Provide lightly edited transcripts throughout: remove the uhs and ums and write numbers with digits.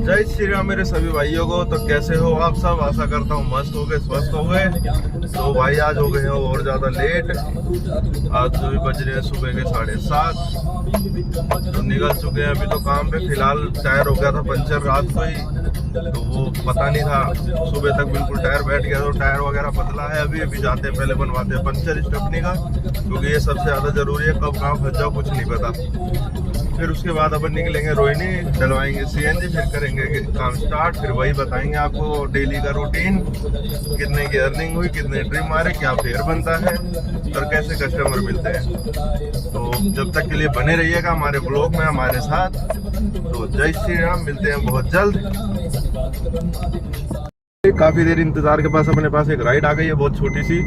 जय श्री राम मेरे सभी भाइयों को। तो कैसे हो आप सब? आशा करता हूँ मस्त हो गए, स्वस्थ हो गए। तो भाई आज हो गए हैं और ज़्यादा लेट। आज सुबह बज रहे हैं सुबह के 7:30। तो निकल चुके हैं अभी तो काम पे। फिलहाल टायर हो गया था पंचर रात को ही, तो वो पता नहीं था। सुबह तक बिल्कुल टायर बैठ गया, तो टायर वगैरह बदला है। अभी जाते हैं, पहले बनवाते हैं पंचर स्टेपनी का, क्योंकि ये सबसे ज़्यादा ज़रूरी है। कब कहाँ फंस जाओ कुछ नहीं पता। फिर उसके बाद अपन निकलेंगे रोहिणी, डलवाएंगे सीएनजी, फिर करेंगे काम स्टार्ट। फिर वही बताएंगे आपको डेली का रूटीन, कितने की अर्निंग हुई, कितने ट्रिप मारे, क्या फेयर बनता है और कैसे कस्टमर मिलते हैं। तो जब तक के लिए बने रहिएगा हमारे ब्लॉग में हमारे साथ। तो जय श्री राम, मिलते हैं बहुत जल्द। काफ़ी देर इंतज़ार के पास अपने पास एक राइड आ गई है, बहुत छोटी सी।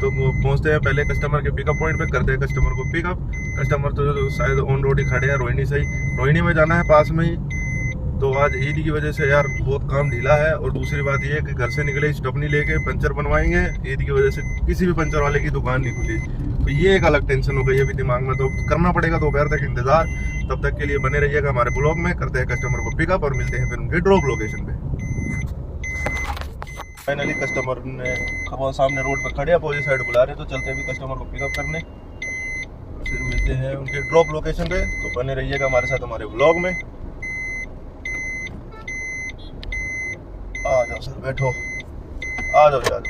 तो वो पहुंचते हैं पहले कस्टमर के पिकअप पॉइंट पे, करते हैं कस्टमर को पिकअप। कस्टमर तो शायद ऑन रोड ही खड़े हैं रोहिणी से ही। रोहिणी में जाना है पास में ही। तो आज ईद की वजह से यार बहुत काम ढीला है। और दूसरी बात ये है कि घर से निकले स्टपनी लेके पंचर बनवाएंगे, ईद की वजह से किसी भी पंचर वाले की दुकान नहीं खुली। तो ये एक अलग टेंशन हो गई है अभी दिमाग में। तो करना पड़ेगा दोपहर तक इंतजार। तब तक के लिए बने रहिएगा हमारे ब्लॉग में। करते हैं कस्टमर को पिकअप और मिलते हैं फिर उनके ड्रॉप लोकेशन पे। फाइनली कस्टमर ने वो सामने रोड पर खड़े, अपोजिट साइड बुला रहे, तो चलते हैं भी कस्टमर को पिकअप करने। फिर मिलते हैं उनके ड्रॉप लोकेशन पे। तो बने रहिएगा हमारे साथ हमारे व्लॉग में। आ जाओ सर, बैठो, आ जाओ, आ जाओ।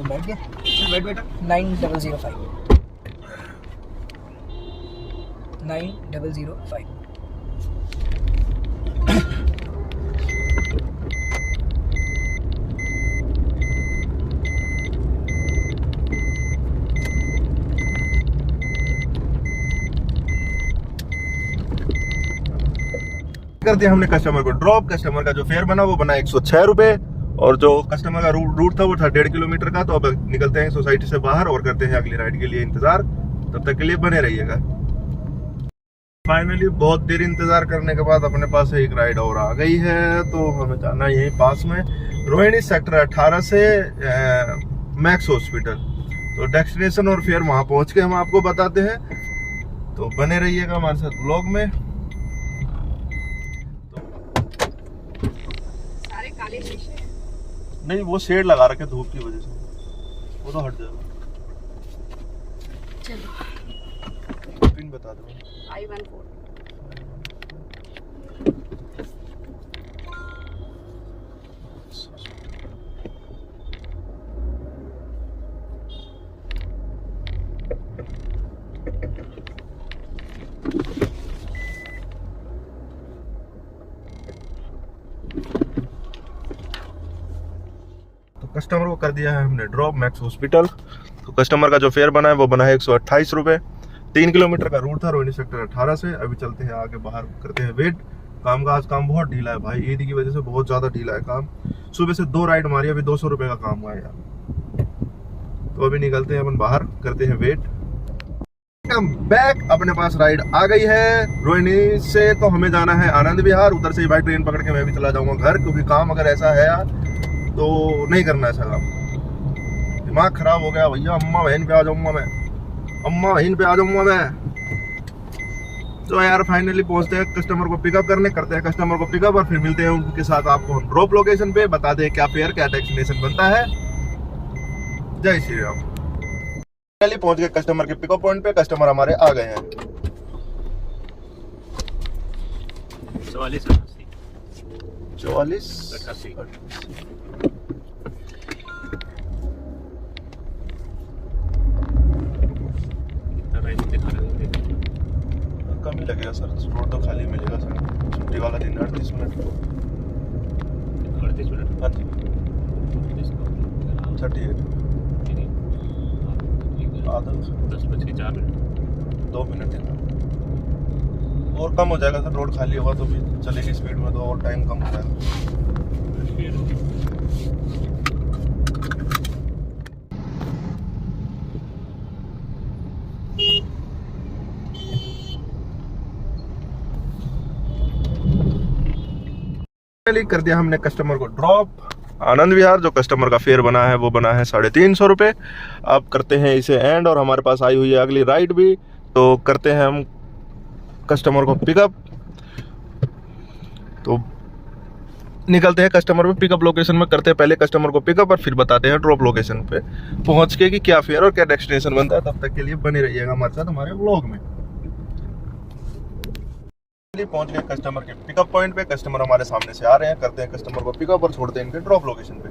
बैठ गया, बैठ बेटा। 9005 9005। कर दिया हमने कस्टमर को ड्रॉप। कस्टमर का जो फेयर बना वो बना 106 रुपए। और जो कस्टमर का रूट था वो था 1.5 किलोमीटर का। तो अब निकलते हैं सोसाइटी से बाहर और करते हैं अगली राइड के लिए इंतजार। तब तक के लिए बने रहिएगा। फाइनली बहुत देर इंतजार करने के बाद अपने पास एक राइड और आ गई है। तो हमें जाना है यहीं पास में रोहिणी सेक्टर 18 से मैक्स हॉस्पिटल। तो डेस्टिनेशन और फेयर वहां पहुंच के हम आपको बताते हैं। तो बने रहिएगा हमारे साथ ब्लॉग में। नहीं, वो शेड लगा रखे धूप की वजह से, वो तो हट जाएगा। चलो पिन बता दो। 514। कस्टमर को कर दिया है हमने ड्रॉप मैक्स हॉस्पिटल। तो कस्टमर का जो फेयर बना है वो बना है 128 रुपए। 3 किलोमीटर का रूट था रोहिणी सेक्टर 18 से। अभी चलते हैं आगे, बाहर करते हैं वेट। काम का आज काम बहुत ढीला है भाई, ईद की वजह से बहुत ज्यादा ढीला है काम। सुबह से 2 राइड मारी, अभी 200 रुपए का काम हुआ है यार। तो अभी निकलते हैं अपन बाहर, करते हैं वेट। बैक अपने पास राइड आ गई है रोहिणी से। तो हमें जाना है आनंद विहार। उधर से भाई ट्रेन पकड़ के मैं भी चला जाऊंगा घर, क्योंकि काम अगर ऐसा है यार तो नहीं करना ऐसा काम। दिमाग खराब हो गया भैया। अम्मा बहन पे आ जाऊंगा मैं, अम्मा बहन पे आ जाऊंगा मैं। तो यार फाइनली पहुंचते हैं कस्टमर को पिकअप करने, करते हैं कस्टमर को पिकअप और फिर मिलते हैं उनके साथ आपको हम ड्रॉप लोकेशन पे। बताते हैं क्या फेयर क्या डेस्टिनेशन बनता है। जय श्री राम। फाइनली पहुंच गए कस्टमर के पिकअप पॉइंट पे। कस्टमर हमारे आ गए हैं। 44 कम ही लगेगा सर, रोड तो खाली मिलेगा सर। छुट्टी वाला दिन 38 मिनट। 38 मिनट, हाँ जी। 38 आधा 10:04 2 मिनट है। और कम हो जाएगा सर, रोड खाली होगा तो भी चलेगी स्पीड में, तो और टाइम कम हो जाएगा। कर दिया हमने कस्टमर को ड्रॉप। आनंद विहार। जो कस्टमर का फेयर बना है वो बना है 350 रुपये। अब करते हैं इसे एंड, और हमारे पास आई हुई है अगली राइड भी, तो करते हैं हम कस्टमर को पिकअप। तो निकलते हैं कस्टमर पे पिकअप लोकेशन में, करते हैं पहले कस्टमर को पिकअप और फिर बताते हैं ड्रॉप लोकेशन पे पहुंच के कि क्या फेयर और क्या डेस्टिनेशन बनता है। तब तक के लिए बने रहिएगा हमारे साथ हमारे व्लॉग में। पहुंच गए कस्टमर के पिकअप पॉइंट पे, कस्टमर हमारे सामने से आ रहे हैं, करते हैं कस्टमर को पिकअप और छोड़ते हैं इनके ड्रॉप लोकेशन पे।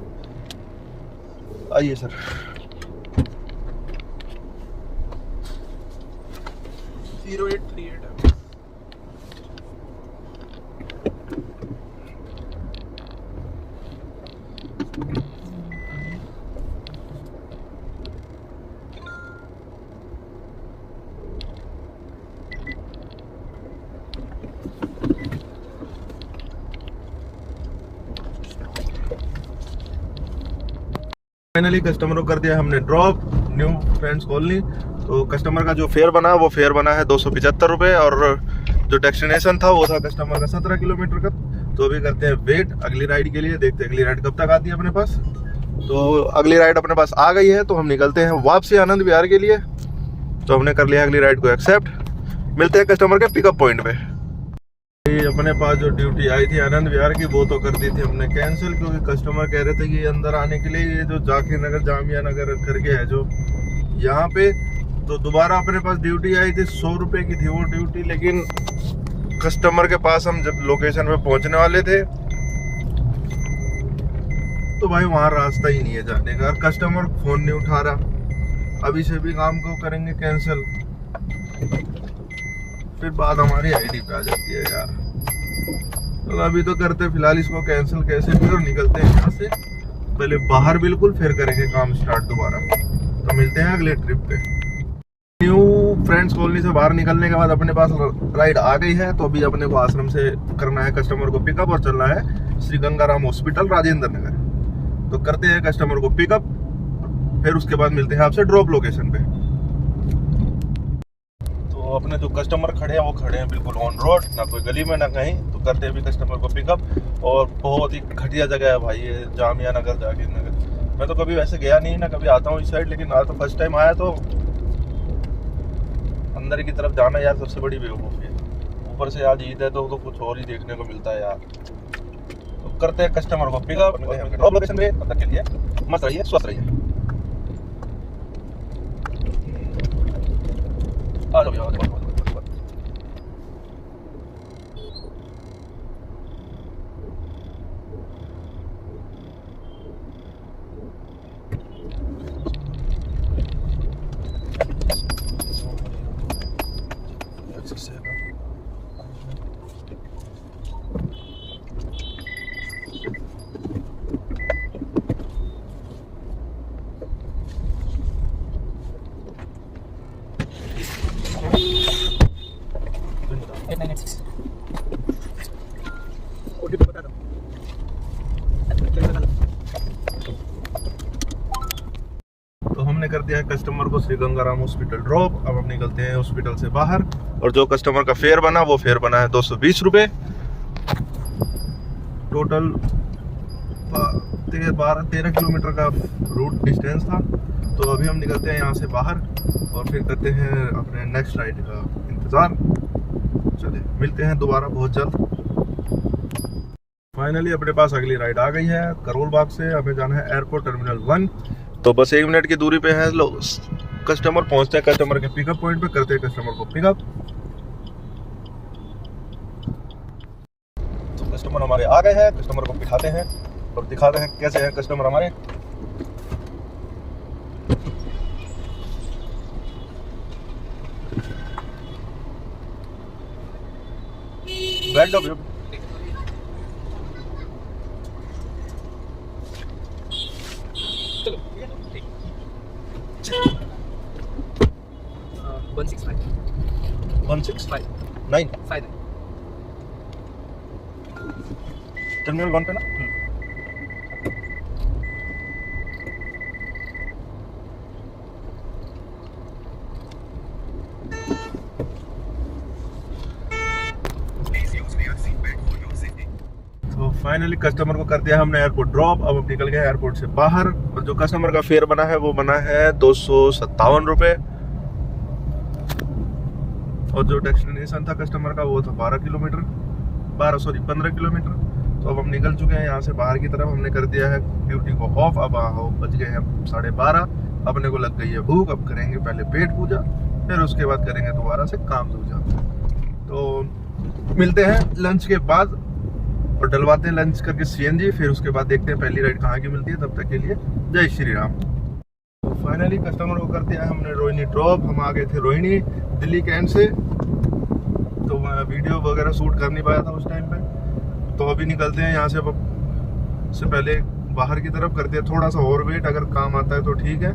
आइए सर। फाइनली कस्टमर को कर दिया हमने ड्रॉप न्यू फ्रेंड्स कॉलोनी। तो कस्टमर का जो फेयर बना वो फेयर बना है 275 रुपये, और जो डेस्टिनेशन था वो था कस्टमर का 17 किलोमीटर का। तो अभी करते हैं वेट अगली राइड के लिए, देखते हैं अगली राइड कब तक आती है अपने पास। तो अगली राइड अपने पास आ गई है, तो हम निकलते हैं वापसी आनंद विहार के लिए। तो हमने कर लिया अगली राइड को एक्सेप्ट। मिलते हैं कस्टमर के पिकअप पॉइंट पे। अपने पास जो ड्यूटी आई थी आनंद विहार की वो तो कर दी थी हमने कैंसिल, क्योंकि कस्टमर कह रहे थे कि अंदर आने के लिए ये जो जाकिर नगर जामिया नगर करके है जो यहाँ पे, तो दोबारा अपने पास ड्यूटी आई थी 100 रुपये की थी वो ड्यूटी। लेकिन कस्टमर के पास हम जब लोकेशन पे पहुंचने वाले थे तो भाई वहाँ रास्ता ही नहीं है जाने का, और कस्टमर फोन नहीं उठा रहा। अभी से भी काम को करेंगे कैंसिल, फिर बात हमारी आईडी पे आ जाती है यार। तो अभी तो करते फिलहाल इसको कैंसिल कैसे भी, और निकलते हैं यहाँ से पहले बाहर बिल्कुल, फिर करेंगे काम स्टार्ट दोबारा। तो मिलते हैं अगले ट्रिप पे। न्यू फ्रेंड्स कॉलोनी से बाहर निकलने के बाद अपने पास राइड आ गई है। तो अभी अपने को आश्रम से करना है कस्टमर को पिकअप और चलना है श्री गंगाराम हॉस्पिटल राजेंद्र नगर। तो करते हैं कस्टमर को पिकअप, फिर उसके बाद मिलते हैं आपसे ड्रॉप लोकेशन पे। तो अपने जो कस्टमर खड़े हैं वो खड़े हैं बिल्कुल ऑन रोड, ना कोई गली में ना कहीं। तो करते हैं अभी कस्टमर को पिकअप, और बहुत ही घटिया जगह है भाई ये जामिया नगर जाकिर नगर। मैं तो कभी वैसे गया नहीं, ना कभी आता हूँ इस साइड, लेकिन आज तो फर्स्ट टाइम आया। तो अंदर की तरफ जाना यार सबसे बड़ी बेवकूफ़ी है। ऊपर से आज ईद है तो कुछ और ही देखने को मिलता है यार। तो करते हैं कस्टमर को पिकअप ड्रॉप लोकेशन पे। तब तक के लिए मस्त रहिए, स्वस्थ रहिए। आ जाओ यार। तो हमने कर दिया है कस्टमर को श्री गंगाराम हॉस्पिटल ड्रॉप। अब हम निकलते हैं हॉस्पिटल से बाहर, और जो कस्टमर का फेयर बना वो फेयर बना है 220 रुपये। टोटल 13 किलोमीटर का रूट डिस्टेंस था। तो अभी हम निकलते हैं यहाँ से बाहर, और फिर करते हैं अपने नेक्स्ट राइड का इंतज़ार। चलिए मिलते हैं दोबारा बहुत जल्द। फाइनली अपने पास अगली राइड आ गई है करोल बाग से। हमें जाना है एयरपोर्ट टर्मिनल 1। तो बस 1 मिनट की दूरी पे है कस्टमर। पहुंचते हैं कस्टमर के पिकअप पॉइंट पे, करते हैं कस्टमर को पिकअप। तो कस्टमर हमारे आ गए हैं, कस्टमर को बिठाते हैं और दिखाते हैं कैसे हैं कस्टमर हमारे। बैठ जाओ। चलो 165 9 टर्मिनल 1 पे ना। तो फाइनली कस्टमर को कर दिया हमने एयरपोर्ट ड्रॉप। अब निकल गए एयरपोर्ट से बाहर और जो कस्टमर का फेयर बना है वो बना है 257 रुपये। और जो डेस्टिनेशन था कस्टमर का वो था 15 किलोमीटर। तो अब हम निकल चुके हैं यहाँ से बाहर की तरफ। हमने कर दिया है ड्यूटी को ऑफ। अब बज गए हैं 12:30। अपने को लग गई है भूख। अब करेंगे पहले पेट पूजा, फिर उसके बाद करेंगे दोबारा से काम दूजा। तो मिलते हैं लंच के बाद और डलवाते हैं लंच करके CNG। फिर उसके बाद देखते हैं पहली राइड कहाँ की मिलती है। तब तक के लिए जय श्री राम। तो फाइनली कस्टमर को कर दिया है हमने रोहिणी ड्रॉप। हम आ गए थे रोहिणी दिल्ली के एंड से, तो मैं वीडियो वगैरह शूट कर नहीं पाया था उस टाइम पे। तो अभी निकलते हैं यहाँ से। अब से पहले बाहर की तरफ करते हैं थोड़ा सा और वेट, अगर काम आता है तो ठीक है,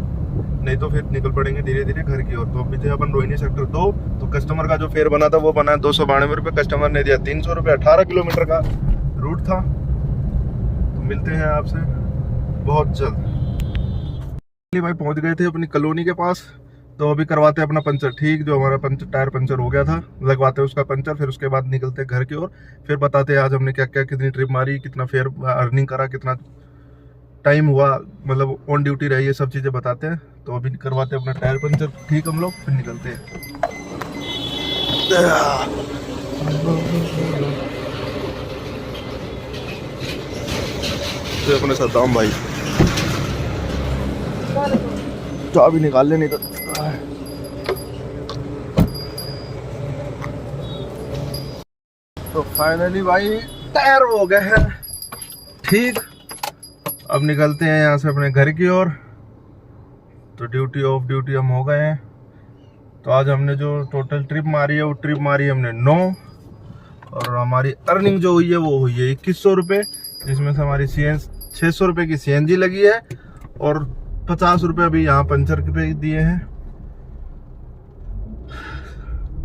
नहीं तो फिर निकल पड़ेंगे धीरे धीरे घर की ओर। तो अभी थे अपन रोहिणी सेक्टर 2। तो कस्टमर का जो फेयर बना था वो बना है 292 रुपये। कस्टमर ने दिया 300 रुपये। 18 किलोमीटर का रूट था। तो मिलते हैं आपसे बहुत जल्द। भाई पहुंच गए थे अपनी कॉलोनी के पास। तो अभी करवाते हैं अपना पंचर ठीक। जो हमारा टायर पंचर हो गया था, लगवाते हैं उसका पंचर। फिर उसके बाद निकलते हैं घर की ओर। फिर बताते हैं आज हमने क्या क्या कितनी ट्रिप मारी, कितना फेयर अर्निंग करा, कितना टाइम हुआ, मतलब ऑन ड्यूटी रही, ये सब चीज़ें बताते हैं। तो अभी करवाते हैं अपना टायर पंचर ठीक हम लोग, फिर निकलते हैं। तो अपने साथ दाम भाई चाबी निकाल ले नहीं तो। तो फाइनली भाई टायर हो गए हैं ठीक। अब निकलते हैं यहाँ से अपने घर की ओर। तो ड्यूटी ऑफ ड्यूटी हम हो गए हैं। तो आज हमने जो टोटल ट्रिप मारी है वो ट्रिप मारी हमने 9। और हमारी अर्निंग जो हुई है वो हुई है 2100 रुपये, जिसमें से हमारी 600 रुपये की CNG लगी है और 50 रुपये अभी यहाँ पंचर पे दिए हैं।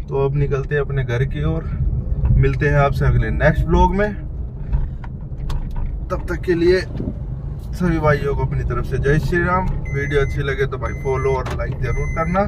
तो अब निकलते हैं अपने घर की ओर। मिलते हैं आपसे अगले नेक्स्ट व्लॉग में। तब तक के लिए सभी भाइयों को अपनी तरफ से जय श्री राम। वीडियो अच्छी लगे तो भाई फॉलो और लाइक जरूर करना।